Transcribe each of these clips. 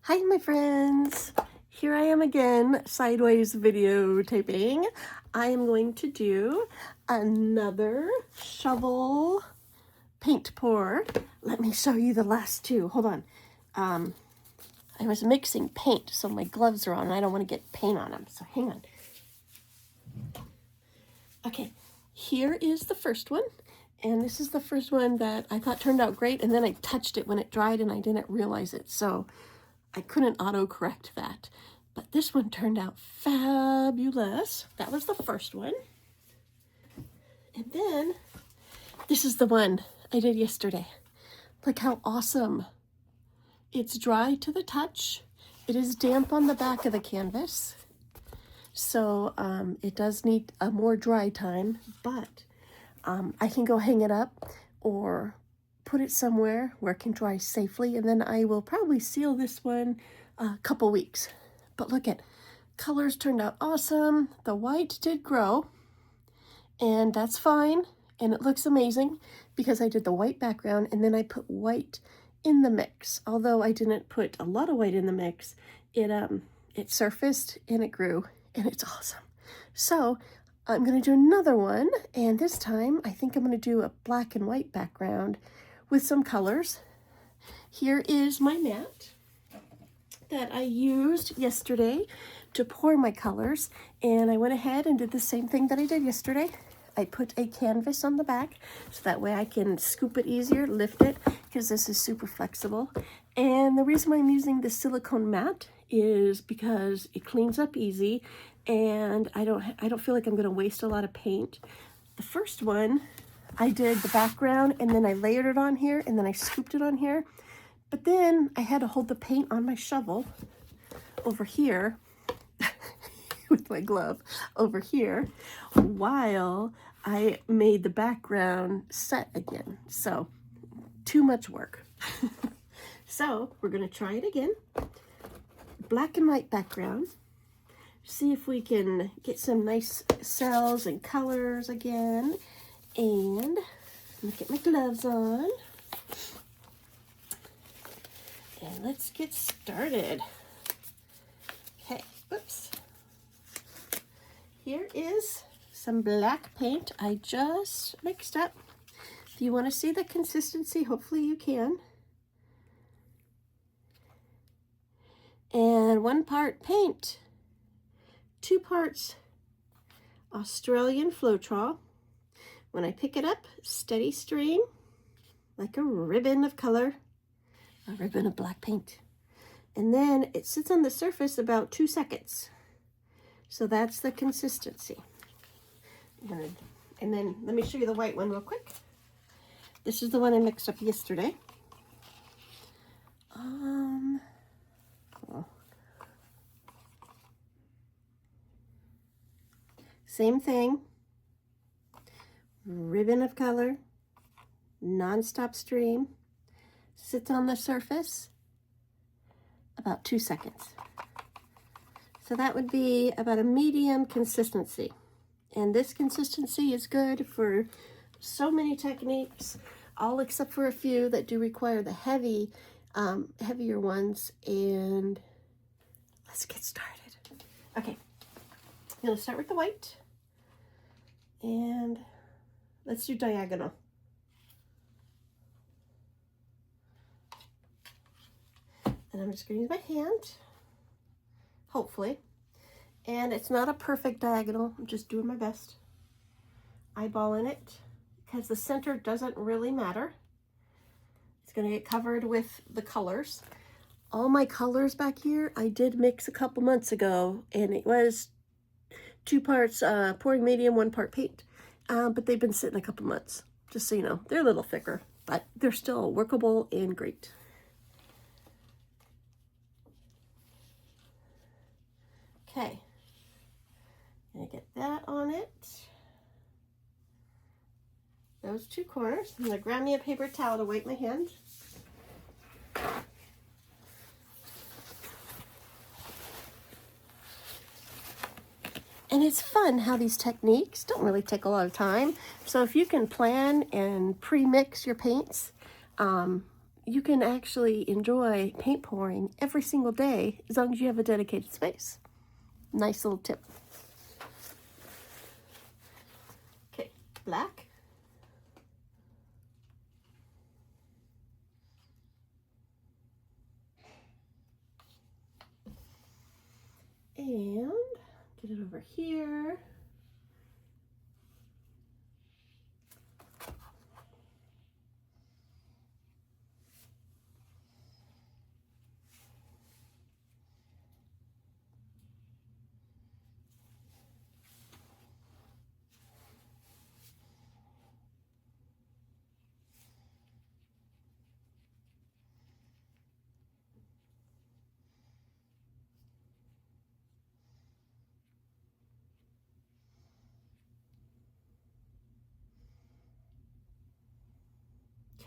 Hi, my friends. Here I am again, sideways videotaping. I am going to do another shovel paint pour. Let me show you the last two. Hold on. I was mixing paint, so my gloves are on, and I don't want to get paint on them, so hang on. Okay, here is the first one. And this is the first one that I thought turned out great, and then I touched it when it dried and I didn't realize it, so I couldn't auto-correct that. But this one turned out fabulous. That was the first one. And then this is the one I did yesterday. Look how awesome. It's dry to the touch. It is damp on the back of the canvas. So it does need a more dry time, but I can go hang it up or put it somewhere where it can dry safely, and then I will probably seal this one a couple weeks. But look at, colors turned out awesome. The white did grow, and that's fine, and it looks amazing because I did the white background and then I put white in the mix. Although I didn't put a lot of white in the mix, it surfaced and it grew, and it's awesome. So I'm going to do another one, and this time I think I'm going to do a black and white background with some colors. Here is my mat that I used yesterday to pour my colors, and I went ahead and did the same thing that I did yesterday. I put a canvas on the back so that way I can scoop it easier, lift it, because this is super flexible. And the reason why I'm using the silicone mat is because it cleans up easy, and I don't feel like I'm going to waste a lot of paint. The first one, I did the background and then I layered it on here and then I scooped it on here. But then I had to hold the paint on my shovel over here with my glove over here while I made the background set again. So too much work. So we're going to try it again. Black and white background. See if we can get some nice cells and colors again. And let me get my gloves on. And let's get started. Okay, oops. Here is some black paint I just mixed up. If you want to see the consistency, hopefully you can. And 1 part paint, 2 parts Australian Floetrol. When I pick it up, steady stream, like a ribbon of color, a ribbon of black paint. And then it sits on the surface about 2 seconds. So that's the consistency. And then let me show you the white one real quick. This is the one I mixed up yesterday. Same thing. Ribbon of color, non-stop stream, sits on the surface about 2 seconds. So that would be about a medium consistency. And this consistency is good for so many techniques, all except for a few that do require the heavier ones. And let's get started. Okay, I'm gonna start with the white. And let's do diagonal. And I'm just going to use my hand, hopefully. And it's not a perfect diagonal. I'm just doing my best. Eyeballing it, because the center doesn't really matter. It's going to get covered with the colors. All my colors back here, I did mix a couple months ago, and it was 2 parts pouring medium, 1 part paint. But they've been sitting a couple months, just so you know. They're a little thicker, but they're still workable and great. Okay, gonna get that on it. Those 2 corners. I'm gonna grab me a paper towel to wipe my hand. And it's fun how these techniques don't really take a lot of time. So if you can plan and pre-mix your paints, you can actually enjoy paint pouring every single day as long as you have a dedicated space. Nice little tip. Okay, black. And get it over here.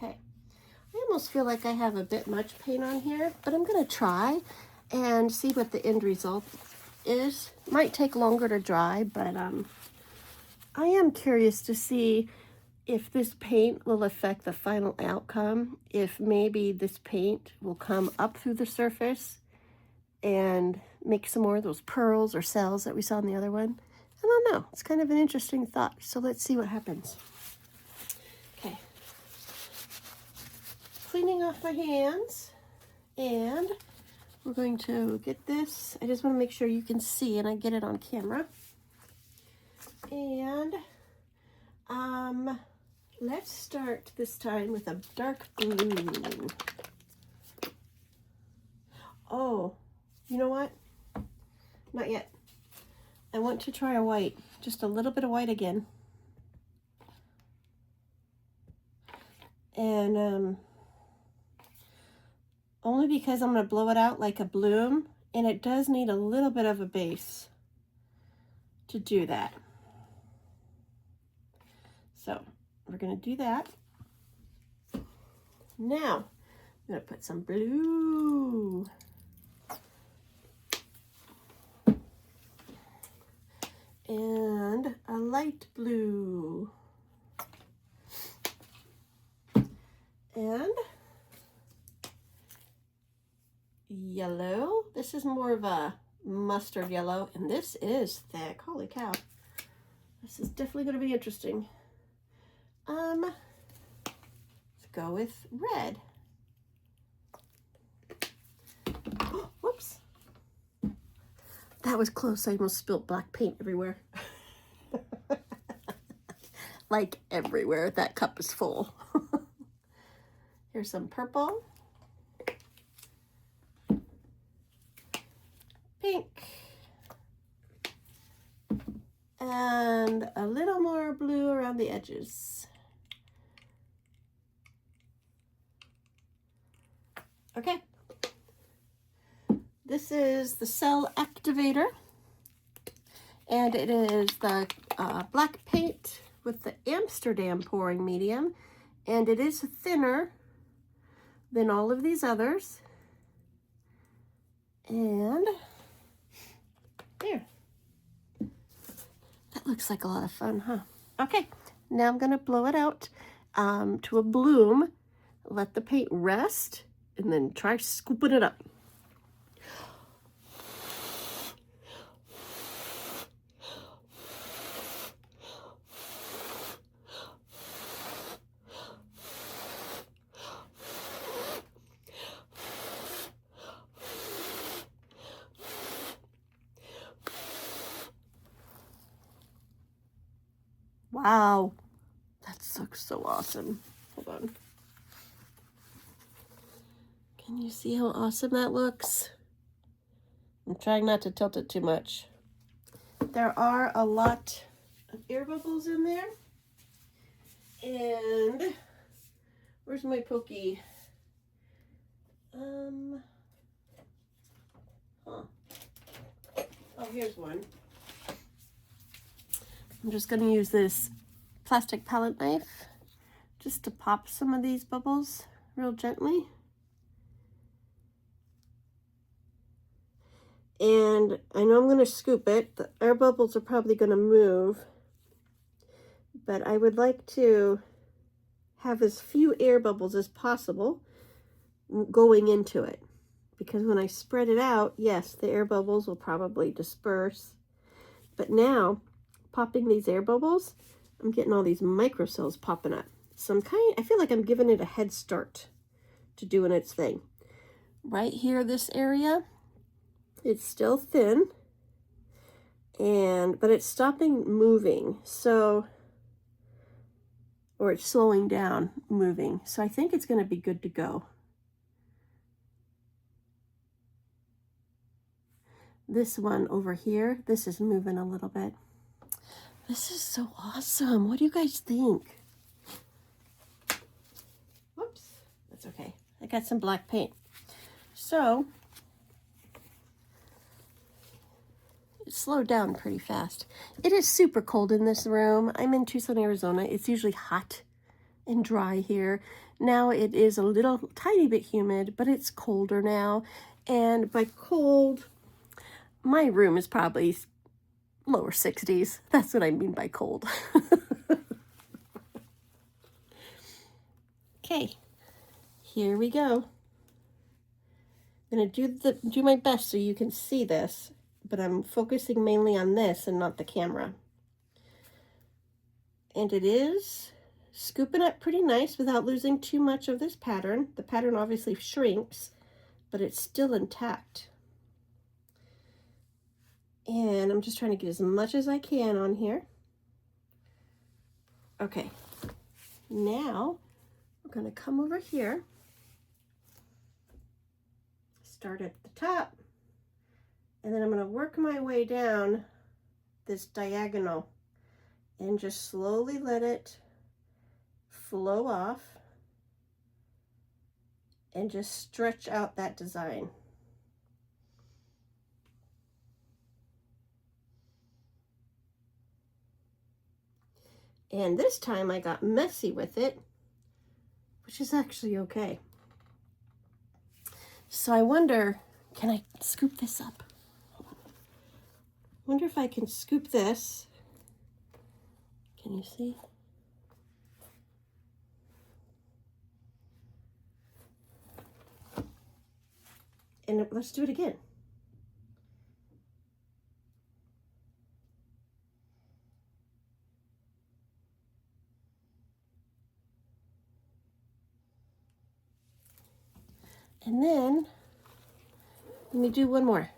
Okay, I almost feel like I have a bit much paint on here, but I'm going to try and see what the end result is. Might take longer to dry, but I am curious to see if this paint will affect the final outcome, if maybe this paint will come up through the surface and make some more of those pearls or cells that we saw in the other one. I don't know. It's kind of an interesting thought. So let's see what happens. Okay. Cleaning off my hands, and we're going to get this. I just want to make sure you can see and I get it on camera. And let's start this time with a dark blue. Oh, you know what? Not yet. I want to try a white, just a little bit of white again. And only because I'm going to blow it out like a bloom, and it does need a little bit of a base to do that. So we're going to do that. Now I'm going to put some blue. And a light blue. And yellow. This is more of a mustard yellow, and this is thick. Holy cow. This is definitely going to be interesting. Let's go with red. Oh, whoops. That was close. I almost spilled black paint everywhere. Like everywhere. That cup is full. Here's some purple. Pink. And a little more blue around the edges. Okay. This is the cell activator, and it is the black paint with the Amsterdam pouring medium, and it is thinner than all of these others. And there. That looks like a lot of fun, huh? Okay, now I'm going to blow it out to a bloom, let the paint rest, and then try scooping it up. Wow, that looks so awesome. Hold on. Can you see how awesome that looks? I'm trying not to tilt it too much. There are a lot of air bubbles in there. And where's my pokey? Oh, here's one. I'm just going to use this plastic palette knife just to pop some of these bubbles real gently. And I know I'm going to scoop it. The air bubbles are probably going to move, but I would like to have as few air bubbles as possible going into it. Because when I spread it out, yes, the air bubbles will probably disperse. But now, popping these air bubbles, I'm getting all these microcells popping up. So I feel like I'm giving it a head start to doing its thing. Right here, this area, it's still thin, but it's stopping moving. So, or it's slowing down moving. So I think it's going to be good to go. This one over here, this is moving a little bit. This is so awesome. What do you guys think? Whoops, that's okay. I got some black paint. So, it slowed down pretty fast. It is super cold in this room. I'm in Tucson, Arizona. It's usually hot and dry here. Now it is a little tiny bit humid, but it's colder now. And by cold, my room is probably lower 60s. That's what I mean by cold. Okay, here we go. I'm going to do my best so you can see this, but I'm focusing mainly on this and not the camera. And it is scooping up pretty nice without losing too much of this pattern. The pattern obviously shrinks, but it's still intact. And I'm just trying to get as much as I can on here. Okay, now we're going to come over here, start at the top, and then I'm going to work my way down this diagonal and just slowly let it flow off and just stretch out that design. And this time I got messy with it, which is actually okay. So I wonder, can I scoop this up? Wonder if I can scoop this. Can you see? And let's do it again. And then, let me do one more.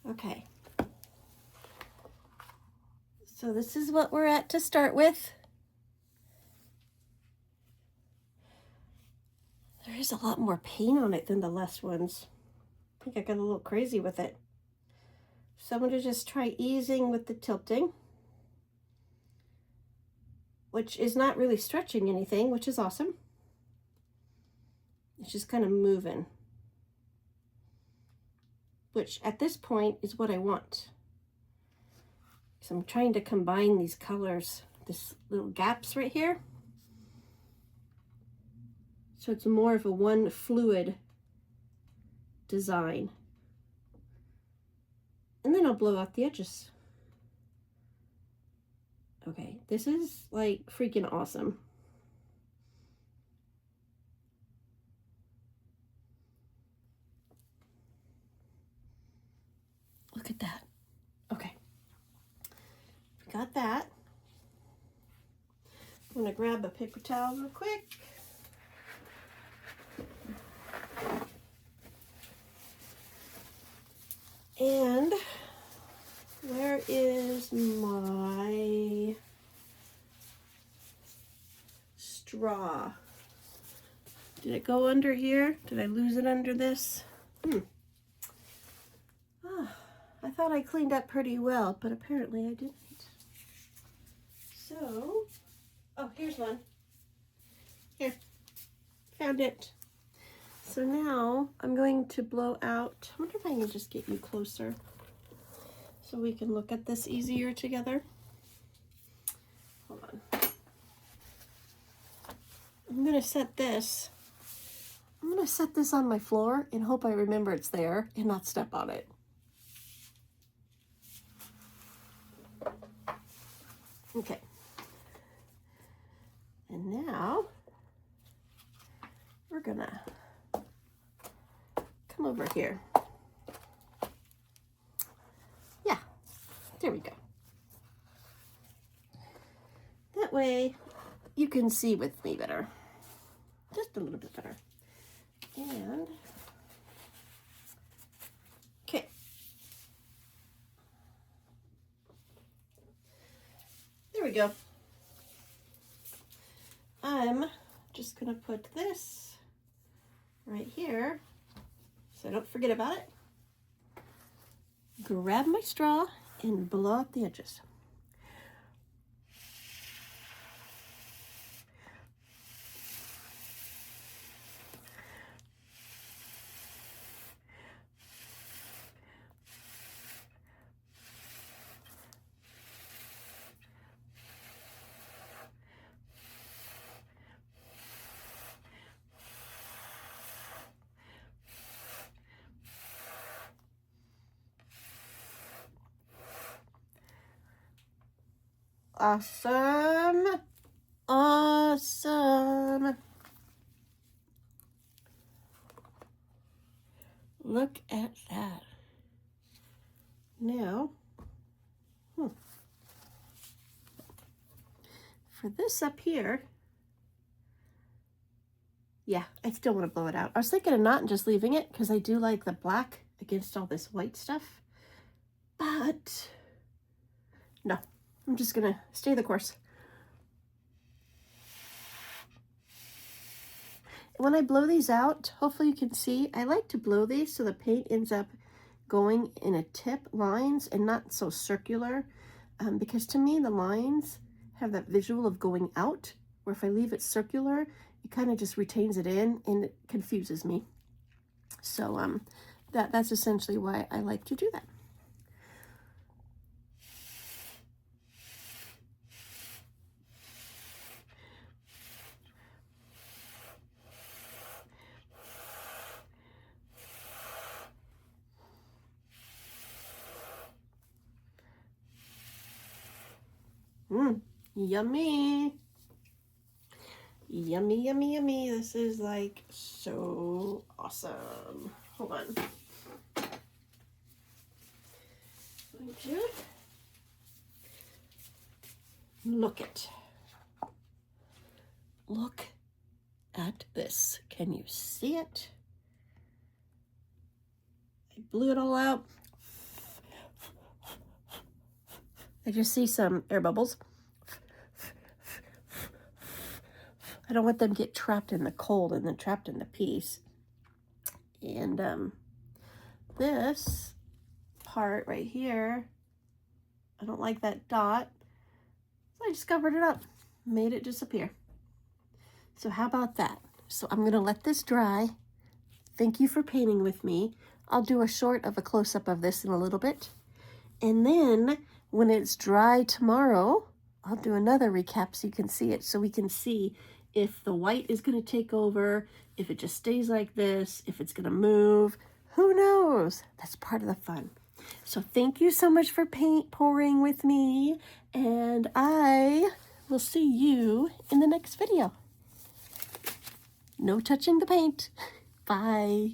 Okay. So this is what we're at to start with. There is a lot more paint on it than the last ones. I think I got a little crazy with it. So I'm going to just try easing with the tilting, which is not really stretching anything, which is awesome. It's just kind of moving, which at this point is what I want. So I'm trying to combine these colors, this little gaps right here. So it's more of a one fluid design. And then I'll blow out the edges. Okay, this is like freaking awesome. Look at that. Okay, got that. I'm gonna grab a paper towel real quick. And where is my straw? Did it go under here? Did I lose it under this? Oh, I thought I cleaned up pretty well, but apparently I didn't. So, oh, here's one. Here, found it. So now I'm going to blow out. I wonder if I can just get you closer so we can look at this easier together. Hold on. I'm gonna set this on my floor and hope I remember it's there and not step on it. Okay. And now we're gonna come over here. Yeah, there we go. That way you can see with me better, just a little bit better. And okay. There we go. I'm just gonna put this right here so I don't forget about it. Grab my straw and blow out the edges. Awesome. Awesome. Look at that. Now, for this up here, yeah, I still want to blow it out. I was thinking of not just leaving it because I do like the black against all this white stuff, but no, I'm just going to stay the course. When I blow these out, hopefully you can see, I like to blow these so the paint ends up going in a tip lines and not so circular, because to me the lines have that visual of going out, where if I leave it circular, it kind of just retains it in and it confuses me. So that's essentially why I like to do that. Yummy. Yummy, yummy, yummy. This is like so awesome. Hold on. Would you look at this. Can you see it? I blew it all out. I just see some air bubbles. I don't want them to get trapped in the cold and then trapped in the piece. And this part right here, I don't like that dot. So I just covered it up, made it disappear. So how about that? So I'm gonna let this dry. Thank you for painting with me. I'll do a short of a close-up of this in a little bit. And then when it's dry tomorrow, I'll do another recap so you can see it, so we can see if the white is going to take over, if it just stays like this, if it's going to move. Who knows? That's part of the fun. So thank you so much for paint pouring with me, and I will see you in the next video. No touching the paint. Bye.